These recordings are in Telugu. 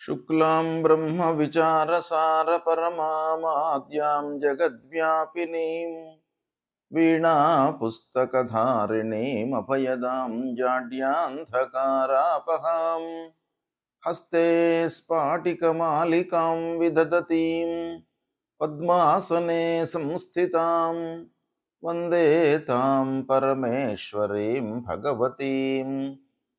शुक्लां ब्रह्मविचारसारपरमामाद्यां जगद्व्यापिनीं वीणापुस्तकधारिणीमभयदां जाड्यान्धकारापहां हस्ते स्फाटिकमालिकां विदधतीं पद्मासने संस्थितां वन्दे तां परमेश्वरीं भगवतीं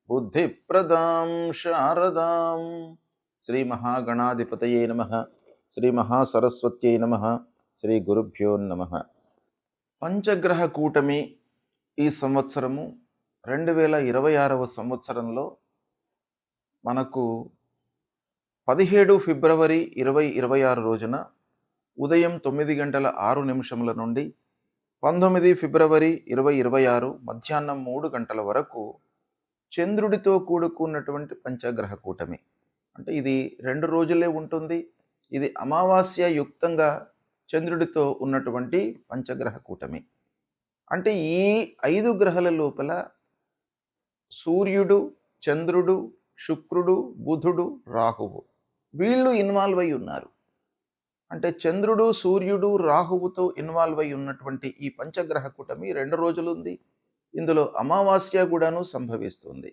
बुद्धिप्रदां शारदां। శ్రీ మహాగణాధిపతయే నమః, శ్రీ మహాసరస్వత్యై నమః, శ్రీ గురుభ్యో నమః. పంచగ్రహ కూటమి ఈ సంవత్సరము 2026వ సంవత్సరంలో మనకు 17 ఫిబ్రవరి 2026 రోజున ఉదయం 9:06 నుండి 19 ఫిబ్రవరి 2026 మధ్యాహ్నం 3 గంటల వరకు చంద్రుడితో కూడుకున్నటువంటి పంచగ్రహ కూటమి. అంటే ఇది 2 రోజులే ఉంటుంది. ఇది అమావాస్య యుక్తంగా చంద్రుడితో ఉన్నటువంటి పంచగ్రహ కూటమి. అంటే ఈ 5 గ్రహాల లోపల సూర్యుడు, చంద్రుడు, శుక్రుడు, బుధుడు, రాహువు వీళ్ళు ఇన్వాల్వ్ అయి ఉన్నారు. అంటే చంద్రుడు, సూర్యుడు, రాహువుతో ఇన్వాల్వ్ అయి ఉన్నటువంటి ఈ పంచగ్రహ కూటమి 2 రోజులు ఉంది. ఇందులో అమావాస్య కూడాను సంభవిస్తుంది.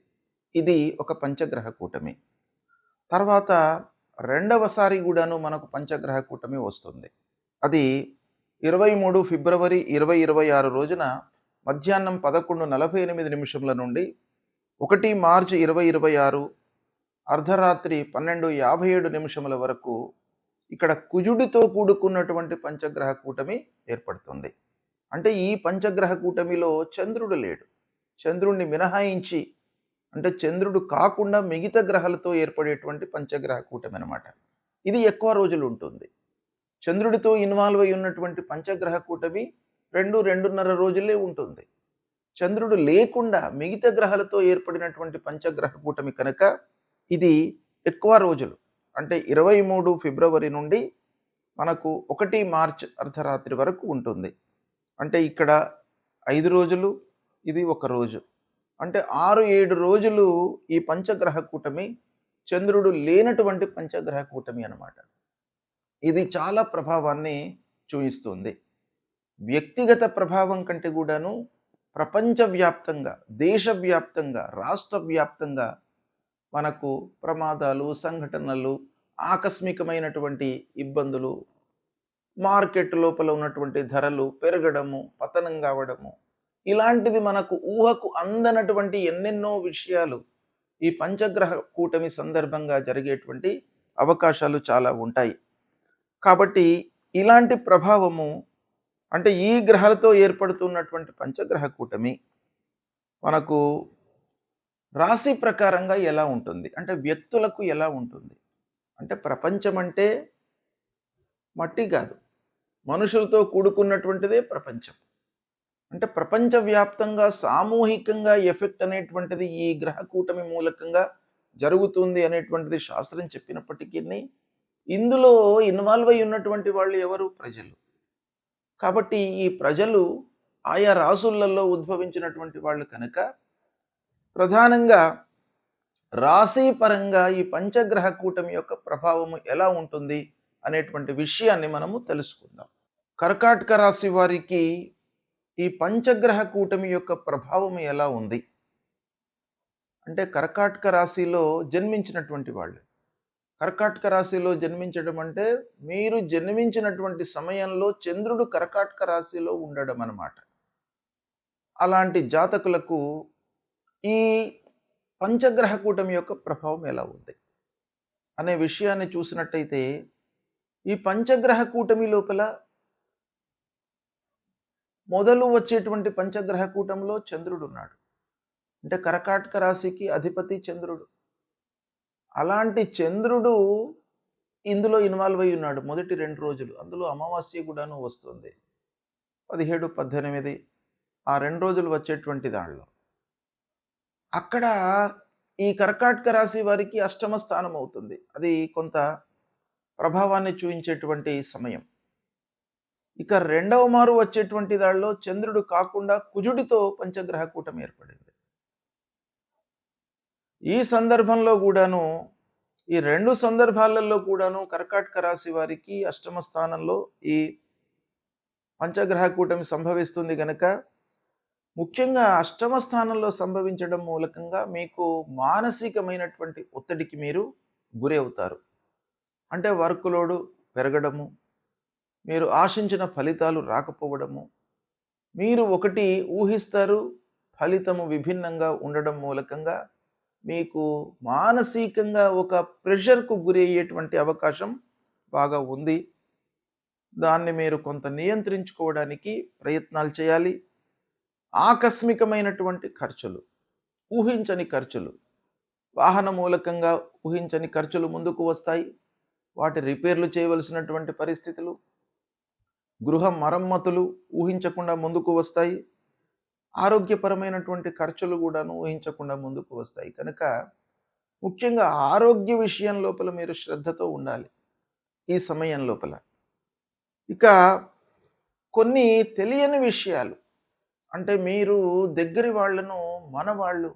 ఇది ఒక పంచగ్రహ కూటమి. తర్వాత రెండవసారి కూడాను మనకు పంచగ్రహ కూటమి వస్తుంది. అది 23 ఫిబ్రవరి 2026 రోజున మధ్యాహ్నం 11:48 నుండి 1 మార్చి 2026 అర్ధరాత్రి 12:57 వరకు ఇక్కడ కుజుడితో కూడుకున్నటువంటి పంచగ్రహ కూటమి ఏర్పడుతుంది. అంటే ఈ పంచగ్రహ కూటమిలో చంద్రుడు లేడు. చంద్రుడిని మినహాయించి, అంటే చంద్రుడు కాకుండా మిగతా గ్రహాలతో ఏర్పడేటువంటి పంచగ్రహ కూటమి అన్నమాట. ఇది ఎక్కువ రోజులు ఉంటుంది. చంద్రుడితో ఇన్వాల్వ్ అయి ఉన్నటువంటి పంచగ్రహ కూటమి 2-2.5 రోజులే ఉంటుంది. చంద్రుడు లేకుండా మిగతా గ్రహాలతో ఏర్పడినటువంటి పంచగ్రహ కూటమి కనుక ఇది ఎక్కువ రోజులు. అంటే 23 ఫిబ్రవరి నుండి మనకు 1 మార్చ్ అర్ధరాత్రి వరకు ఉంటుంది. అంటే ఇక్కడ 5 రోజులు, ఇది 1 రోజు. అంటే 6-7 రోజులు ఈ పంచగ్రహ కూటమి చంద్రుడు లేనటువంటి పంచగ్రహ కూటమి అన్నమాట. ఇది చాలా ప్రభావాన్ని చూపిస్తుంది. వ్యక్తిగత ప్రభావం కంటే కూడాను ప్రపంచవ్యాప్తంగా, దేశవ్యాప్తంగా, రాష్ట్ర వ్యాప్తంగా మనకు ప్రమాదాలు, సంఘటనలు, ఆకస్మికమైనటువంటి ఇబ్బందులు, మార్కెట్ లోపల ఉన్నటువంటి ధరలు పెరగడము, పతనం కావడము, ఇలాంటిది మనకు ఊహకు అందనటువంటి ఎన్నెన్నో విషయాలు ఈ పంచగ్రహ కూటమి సందర్భంగా జరిగేటువంటి అవకాశాలు చాలా ఉంటాయి. కాబట్టి ఇలాంటి ప్రభావము, అంటే ఈ గ్రహాలతో ఏర్పడుతున్నటువంటి పంచగ్రహ కూటమి మనకు రాశి ప్రకారంగా ఎలా ఉంటుంది, అంటే వ్యక్తులకు ఎలా ఉంటుంది. అంటే ప్రపంచం అంటే మట్టి కాదు, మనుషులతో కూడుకున్నటువంటిదే ప్రపంచం. అంటే ప్రపంచవ్యాప్తంగా సామూహికంగా ఎఫెక్ట్ అనేటువంటిది ఈ గ్రహ కూటమి మూలకంగా జరుగుతుంది అనేటువంటిది శాస్త్రం చెప్పినప్పటికీ ఇందులో ఇన్వాల్వ్ అయి ఉన్నటువంటి వాళ్ళు ఎవరు? ప్రజలు. కాబట్టి ఈ ప్రజలు ఆయా రాసులలో ఉద్భవించినటువంటి వాళ్ళు కనుక ప్రధానంగా రాశిపరంగా ఈ పంచగ్రహ కూటమి యొక్క ప్రభావము ఎలా ఉంటుంది అనేటువంటి విషయాన్ని మనము తెలుసుకుందాం. కర్కాటక రాశి వారికి ఈ పంచగ్రహ కూటమి యొక్క ప్రభావం ఎలా ఉంది అంటే, కర్కాటక రాశిలో జన్మించినటువంటి వాళ్ళు, కర్కాటక రాశిలో జన్మించడం అంటే మీరు జన్మించినటువంటి సమయంలో చంద్రుడు కర్కాటక రాశిలో ఉండడం అన్నమాట. అలాంటి జాతకులకు ఈ పంచగ్రహ కూటమి యొక్క ప్రభావం ఎలా ఉంది అనే విషయాన్ని చూసినట్టయితే, ఈ పంచగ్రహ కూటమి లోపల మొదలు వచ్చేటువంటి పంచగ్రహ కూటంలో చంద్రుడు ఉన్నాడు. అంటే కర్కాటక రాశికి అధిపతి చంద్రుడు. అలాంటి చంద్రుడు ఇందులో ఇన్వాల్వ్ అయి ఉన్నాడు మొదటి 2 రోజులు. అందులో అమావాస్య కూడాను వస్తుంది, 17, 18 ఆ 2 రోజులు వచ్చేటువంటి దానిలో. అక్కడ ఈ కర్కాటక రాశి వారికి అష్టమ స్థానం అవుతుంది. అది కొంత ప్రభావాన్ని చూపించేటువంటి సమయం. ఇక రెండవ మారు వచ్చేటువంటి దానిలో చంద్రుడు కాకుండా కుజుడితో పంచగ్రహ కూటమి ఏర్పడింది. ఈ సందర్భంలో కూడాను ఈ 2 సందర్భాలలో కూడాను కర్కాటక రాశి వారికి అష్టమ స్థానంలో ఈ పంచగ్రహ కూటమి సంభవిస్తుంది గనక, ముఖ్యంగా అష్టమ స్థానంలో సంభవించడం మూలకంగా మీకు మానసికమైనటువంటి ఒత్తిడికి మీరు గురి అవుతారు. అంటే వర్క్ లోడ్ పెరగడము, మీరు ఆశించిన ఫలితాలు రాకపోవడము, మీరు ఒకటి ఊహిస్తారు, ఫలితము విభిన్నంగా ఉండడం మూలకంగా మీకు మానసికంగా ఒక ప్రెషర్‌కు గురి అయ్యేటువంటి అవకాశం బాగా ఉంది. దాన్ని మీరు కొంత నియంత్రించుకోవడానికి ప్రయత్నాలు చేయాలి. ఆకస్మికమైనటువంటి ఖర్చులు, ఊహించని ఖర్చులు, వాహన మూలకంగా ఊహించని ఖర్చులు ముందుకు వస్తాయి. వాటి రిపేర్లు చేయవలసినటువంటి పరిస్థితులు, గృహ మరమ్మతులు ఊహించకుండా ముందుకు వస్తాయి. ఆరోగ్యపరమైనటువంటి ఖర్చులు కూడాను ఊహించకుండా ముందుకు వస్తాయి. కనుక ముఖ్యంగా ఆరోగ్య విషయం లోపల మీరు శ్రద్ధతో ఉండాలి ఈ సమయం లోపల. ఇక కొన్ని తెలియని విషయాలు, అంటే మీరు దగ్గరి వాళ్ళను మన వాళ్ళు,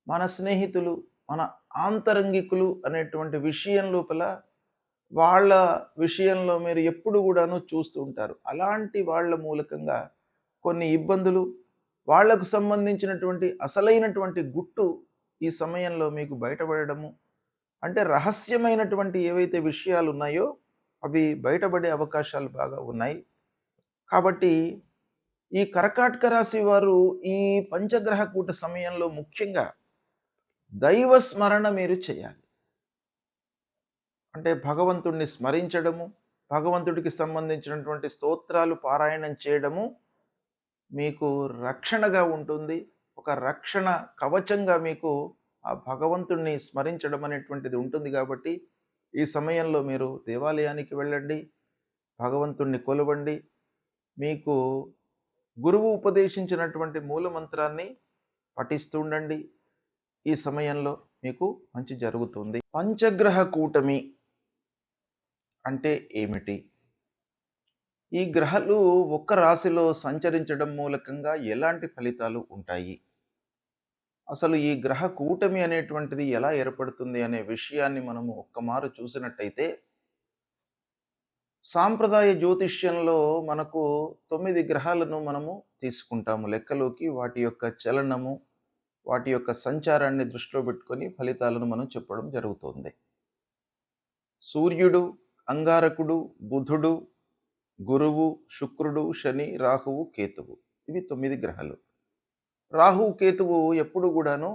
మన స్నేహితులు, మన ఆంతరంగికులు అనేటువంటి విషయం లోపల వాళ్ళ విషయంలో మీరు ఎప్పుడు కూడాను చూస్తూ ఉంటారు. అలాంటి వాళ్ళ మూలకంగా కొన్ని ఇబ్బందులు, వాళ్లకు సంబంధించినటువంటి అసలైనటువంటి గుట్టు ఈ సమయంలో మీకు బయటపడడము, అంటే రహస్యమైనటువంటి ఏవైతే విషయాలు ఉన్నాయో అవి బయటపడే అవకాశాలు బాగా ఉన్నాయి. కాబట్టి ఈ కర్కాటక రాశి వారు ఈ పంచగ్రహ కూట సమయంలో ముఖ్యంగా దైవ స్మరణ మీరు చేయాలి. అంటే భగవంతుడిని స్మరించడము, భగవంతుడికి సంబంధించినటువంటి స్తోత్రాలు పారాయణం చేయడము మీకు రక్షణగా ఉంటుంది. ఒక రక్షణ కవచంగా మీకు ఆ భగవంతుణ్ణి స్మరించడం అనేటువంటిది ఉంటుంది. కాబట్టి ఈ సమయంలో మీరు దేవాలయానికి వెళ్ళండి, భగవంతుణ్ణి కొలవండి. మీకు గురువు ఉపదేశించినటువంటి మూలమంత్రాన్ని పఠిస్తూ ఉండండి. ఈ సమయంలో మీకు మంచి జరుగుతుంది. పంచగ్రహ కూటమి అంటే ఏమిటి? ఈ గ్రహాలు ఒక్క రాశిలో సంచరించడం మూలకంగా ఎలాంటి ఫలితాలు ఉంటాయి? అసలు ఈ గ్రహ కూటమి అనేటువంటిది ఎలా ఏర్పడుతుంది అనే విషయాన్ని మనము ఒక్కమారు చూసినట్టయితే, సాంప్రదాయ జ్యోతిష్యంలో మనకు 9 గ్రహాలను మనము తీసుకుంటాము లెక్కలోకి. వాటి యొక్క చలనము, వాటి యొక్క సంచారాన్ని దృష్టిలో పెట్టుకొని ఫలితాలను మనం చెప్పడం జరుగుతుంది. సూర్యుడు, అంగారకుడు, బుధుడు, గురువు, శుక్రుడు, శని, రాహువు, కేతువు, ఇవి 9 గ్రహాలు. రాహువు, కేతువు ఎప్పుడు కూడాను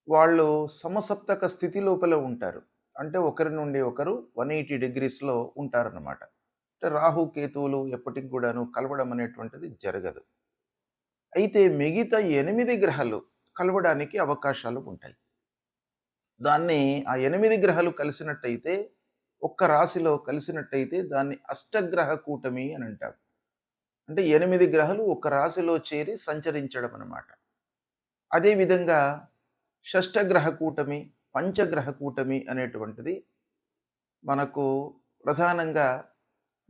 వాళ్ళు సమసప్తక స్థితి లోపల ఉంటారు. అంటే ఒకరి నుండి ఒకరు 180 డిగ్రీస్లో ఉంటారన్నమాట. అంటే రాహు, కేతువులు ఎప్పటికి కూడాను కలవడం అనేటువంటిది జరగదు. అయితే మిగతా 8 గ్రహాలు కలవడానికి అవకాశాలు ఉంటాయి. దాన్ని ఆ 8 గ్రహాలు కలిసినట్టయితే, ఒక్క రాశిలో కలిసినట్టయితే దాన్ని అష్టగ్రహ కూటమి అని అంటారు. అంటే 8 గ్రహాలు ఒక రాశిలో చేరి సంచరించడం అన్నమాట. అదేవిధంగా షష్టగ్రహ కూటమి, పంచగ్రహ కూటమి అనేటువంటిది మనకు ప్రధానంగా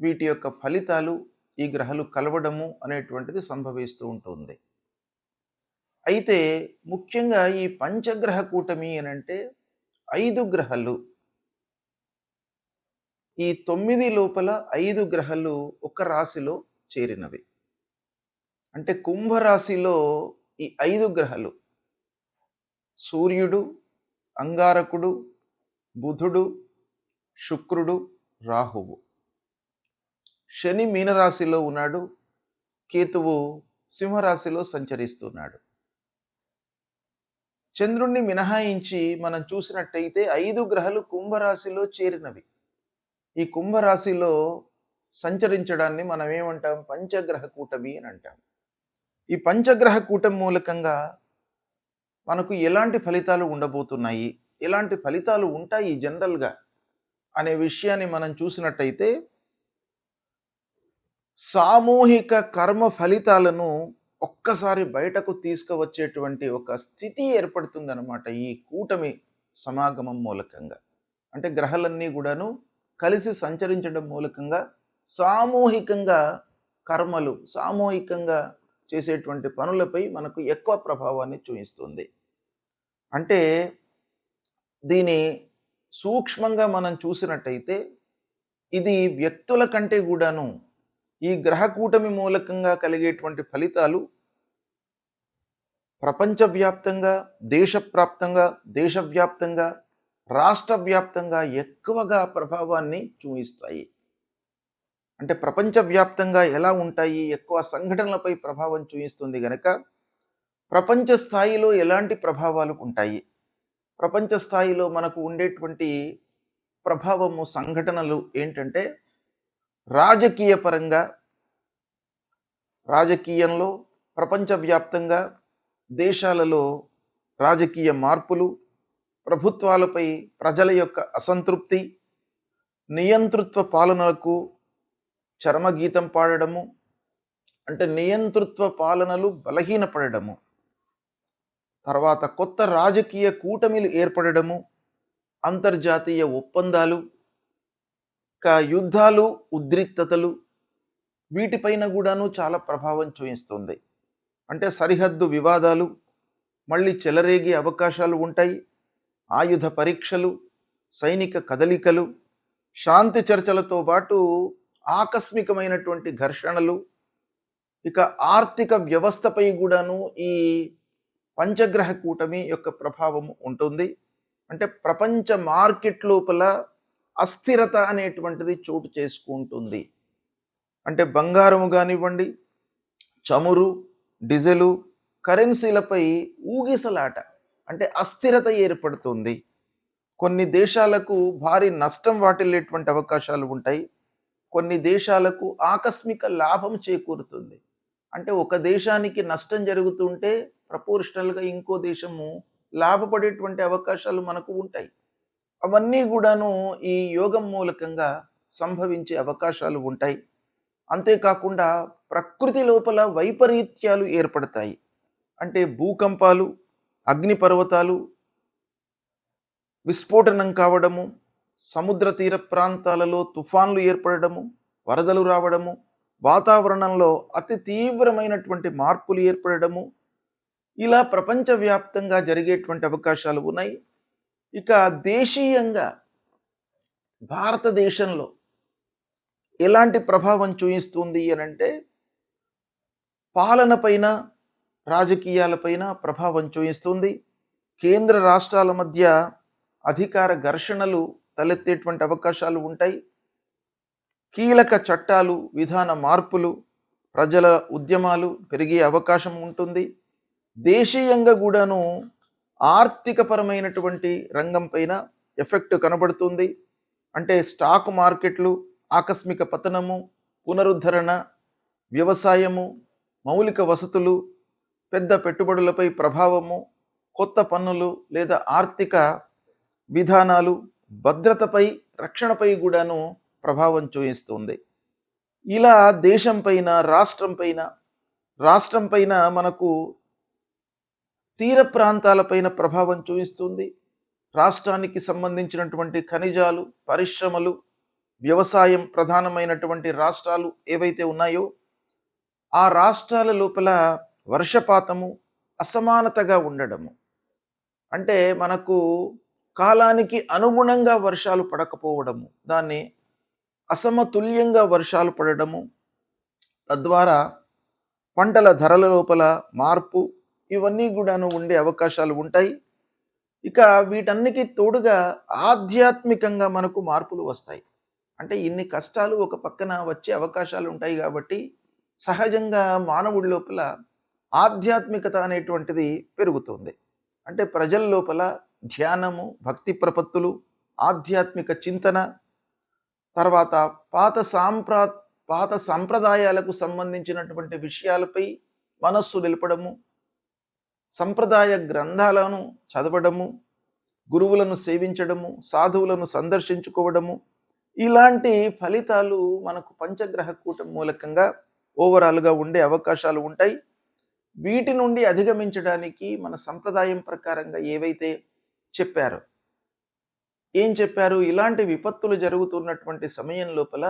వీటి యొక్క ఫలితాలు ఈ గ్రహాలు కలవడము అనేటువంటిది సంభవిస్తూ ఉంటుంది. అయితే ముఖ్యంగా ఈ పంచగ్రహ కూటమి అని అంటే 5 గ్రహాలు, ఈ 9 లోపల 5 గ్రహాలు ఒక రాశిలో చేరినవి. అంటే కుంభరాశిలో ఈ 5 గ్రహాలు సూర్యుడు, అంగారకుడు, బుధుడు, శుక్రుడు, రాహువు. శని మీనరాశిలో ఉన్నాడు, కేతువు సింహరాశిలో సంచరిస్తున్నాడు. చంద్రుణ్ణి మినహాయించి మనం చూసినట్టయితే 5 గ్రహాలు కుంభరాశిలో చేరినవి. ఈ కుంభరాశిలో సంచరించడాన్ని మనం ఏమంటాం? పంచగ్రహ కూటమి అని అంటాం. ఈ పంచగ్రహ కూటమి మూలకంగా మనకు ఎలాంటి ఫలితాలు ఉండబోతున్నాయి, ఎలాంటి ఫలితాలు ఉంటాయి జనరల్గా అనే విషయాన్ని మనం చూసినట్టయితే, సామూహిక కర్మ ఫలితాలను ఒక్కసారి బయటకు తీసుకువచ్చేటువంటి ఒక స్థితి ఏర్పడుతుందన్నమాట ఈ కూటమి సమాగమం మూలకంగా. అంటే గ్రహాలన్నీ కూడాను కలిసి సంచరించడం మూలకంగా సామూహికంగా కర్మలు, సామూహికంగా చేసేటువంటి పనులపై మనకు ఎక్కువ ప్రభావాన్ని చూపిస్తుంది. అంటే దీని సూక్ష్మంగా మనం చూసినట్టయితే ఇది వ్యక్తుల కంటే కూడాను ఈ గ్రహ కూటమి మూలకంగా కలిగేటువంటి ఫలితాలు ప్రపంచవ్యాప్తంగా, దేశవ్యాప్తంగా, రాష్ట్ర వ్యాప్తంగా ఎక్కువగా ప్రభావాన్ని చూపిస్తాయి. అంటే ప్రపంచవ్యాప్తంగా ఎలా ఉంటాయి, ఎక్కువ సంఘటనలపై ప్రభావం చూపిస్తుంది గనక ప్రపంచ స్థాయిలో ఎలాంటి ప్రభావాలు ఉంటాయి, ప్రపంచ స్థాయిలో మనకు ఉండేటువంటి ప్రభావము సంఘటనలు ఏంటంటే రాజకీయ పరంగా, రాజకీయంలో ప్రపంచవ్యాప్తంగా దేశాలలో రాజకీయ మార్పులు, ప్రభుత్వాలపై ప్రజల యొక్క అసంతృప్తి, నియంతృత్వ పాలనలకు చరమగీతం పాడడము, అంటే నియంతృత్వ పాలనలు బలహీనపడము, తర్వాత కొత్త రాజకీయ కూటమిలు ఏర్పడము, అంతర్జాతీయ ఒప్పందాలు, యుద్ధాలు, ఉద్రిక్తతలు, వీటిపైన కూడాను చాలా ప్రభావం చూపిస్తుంది. అంటే సరిహద్దు వివాదాలు మళ్ళీ చెలరేగే అవకాశాలు ఉంటాయి. ఆయుధ పరీక్షలు, సైనిక కదలికలు, శాంతి చర్చలతో పాటు ఆకస్మికమైనటువంటి ఘర్షణలు, ఇక ఆర్థిక వ్యవస్థపై కూడాను ఈ పంచగ్రహ కూటమి యొక్క ప్రభావం ఉంటుంది. అంటే ప్రపంచ మార్కెట్ లోపల అస్థిరత అనేటువంటిది చోటు చేసుకుంటుంది. అంటే బంగారము కానివ్వండి, చమురు, డీజిలు, కరెన్సీలపై ఊగిసలాట, అంటే అస్థిరత ఏర్పడుతుంది. కొన్ని దేశాలకు భారీ నష్టం వాటిల్లేటువంటి అవకాశాలు ఉంటాయి. కొన్ని దేశాలకు ఆకస్మిక లాభం చేకూరుతుంది. అంటే ఒక దేశానికి నష్టం జరుగుతుంటే ప్రపోర్షనల్గా ఇంకో దేశము లాభపడేటువంటి అవకాశాలు మనకు ఉంటాయి. అవన్నీ కూడాను ఈ యోగం మూలకంగా సంభవించే అవకాశాలు ఉంటాయి. అంతేకాకుండా ప్రకృతి లోపల వైపరీత్యాలు ఏర్పడతాయి. అంటే భూకంపాలు, అగ్నిపర్వతాలు విస్ఫోటనం కావడము, సముద్ర తీర ప్రాంతాలలో తుఫాన్లు ఏర్పడము, వరదలు రావడము, వాతావరణంలో అతి తీవ్రమైనటువంటి మార్పులు ఏర్పడము, ఇలా ప్రపంచవ్యాప్తంగా జరిగేటువంటి అవకాశాలు ఉన్నాయి. ఇక దేశీయంగా భారతదేశంలో ఎలాంటి ప్రభావం చూపిస్తుంది అనంటే పాలన పైన, రాజకీయాలపైన ప్రభావం చూపిస్తుంది. కేంద్ర రాష్ట్రాల మధ్య అధికార ఘర్షణలు తలెత్తేటువంటి అవకాశాలు ఉంటాయి. కీలక చట్టాలు, విధాన మార్పులు, ప్రజల ఉద్యమాలు పెరిగే అవకాశం ఉంటుంది. దేశీయంగా కూడాను ఆర్థికపరమైనటువంటి రంగం పైన ఎఫెక్ట్ కనబడుతుంది. అంటే స్టాక్ మార్కెట్లు ఆకస్మిక పతనము, పునరుద్ధరణ, వ్యవసాయము, మౌలిక వసతులు, పెద్ద పెట్టుబడులపై ప్రభావము, కొత్త పన్నులు లేదా ఆర్థిక విధానాలు, భద్రతపై, రక్షణపై కూడాను ప్రభావం చూపిస్తుంది. ఇలా దేశం పైన, రాష్ట్రం పైన మనకు తీర ప్రాంతాలపైన ప్రభావం చూపిస్తుంది. రాష్ట్రానికి సంబంధించినటువంటి ఖనిజాలు, పరిశ్రమలు, వ్యవసాయం ప్రధానమైనటువంటి రాష్ట్రాలు ఏవైతే ఉన్నాయో ఆ రాష్ట్రాల లోపల వర్షపాతము అసమానతగా ఉండడము, అంటే మనకు కాలానికి అనుగుణంగా వర్షాలు పడకపోవడము, దాన్ని అసమతుల్యంగా వర్షాలు పడడము, తద్వారా పంటల ధరల లోపల మార్పు, ఇవన్నీ కూడాను ఉండే అవకాశాలు ఉంటాయి. ఇక వీటన్నికి తోడుగా ఆధ్యాత్మికంగా మనకు మార్పులు వస్తాయి. అంటే ఇన్ని కష్టాలు ఒక పక్కన వచ్చే అవకాశాలు ఉంటాయి కాబట్టి సహజంగా మానవుడి లోపల ఆధ్యాత్మికత అనేటువంటిది పెరుగుతుంది. అంటే ప్రజల లోపల ధ్యానము, భక్తి ప్రపత్తులు, ఆధ్యాత్మిక చింతన, తర్వాత పాత సంప్రదాయాలకు సంబంధించినటువంటి విషయాలపై మనస్సు నిలపడము, సంప్రదాయ గ్రంథాలను చదవడము, గురువులను సేవించడము, సాధువులను సందర్శించుకోవడము, ఇలాంటి ఫలితాలు మనకు పంచగ్రహ కూటమి మూలకంగా ఓవరాల్గా ఉండే అవకాశాలు ఉంటాయి. వీటి నుండి అధిగమించడానికి మన సంప్రదాయం ప్రకారంగా ఏవైతే చెప్పారో, ఏం చెప్పారు, ఇలాంటి విపత్తులు జరుగుతున్నటువంటి సమయం లోపల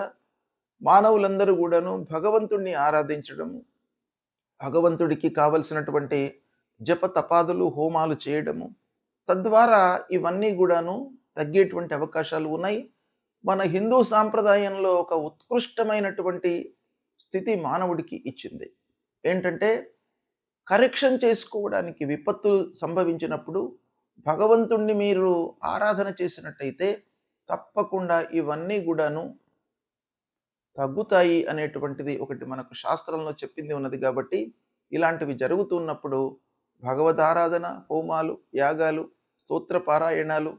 మానవులందరూ కూడాను భగవంతుడిని ఆరాధించడము, భగవంతుడికి కావలసినటువంటి జప తపాదులు, హోమాలు చేయడము, తద్వారా ఇవన్నీ కూడాను తగ్గేటువంటి అవకాశాలు ఉన్నాయి. మన హిందూ సాంప్రదాయంలో ఒక ఉత్కృష్టమైనటువంటి స్థితి మానవుడికి ఇచ్చింది. ఏంటంటే కరెక్షన్ చేసుకోవడానికి విపత్తులు సంభవించినప్పుడు భగవంతుణ్ణి మీరు ఆరాధన చేసినట్టయితే తప్పకుండా ఇవన్నీ కూడాను తగ్గుతాయి అనేటువంటిది ఒకటి మనకు శాస్త్రంలో చెప్పింది ఉన్నది. కాబట్టి ఇలాంటివి జరుగుతున్నప్పుడు భగవదారాధన, హోమాలు, యాగాలు, స్తోత్ర పారాయణాలు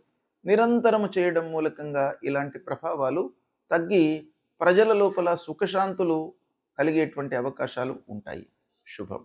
నిరంతరము చేయడం మూలకంగా ఇలాంటి ప్రభావాలు తగ్గి ప్రజల లోపల సుఖశాంతులు కలిగేటువంటి అవకాశాలు ఉంటాయి. శుభం.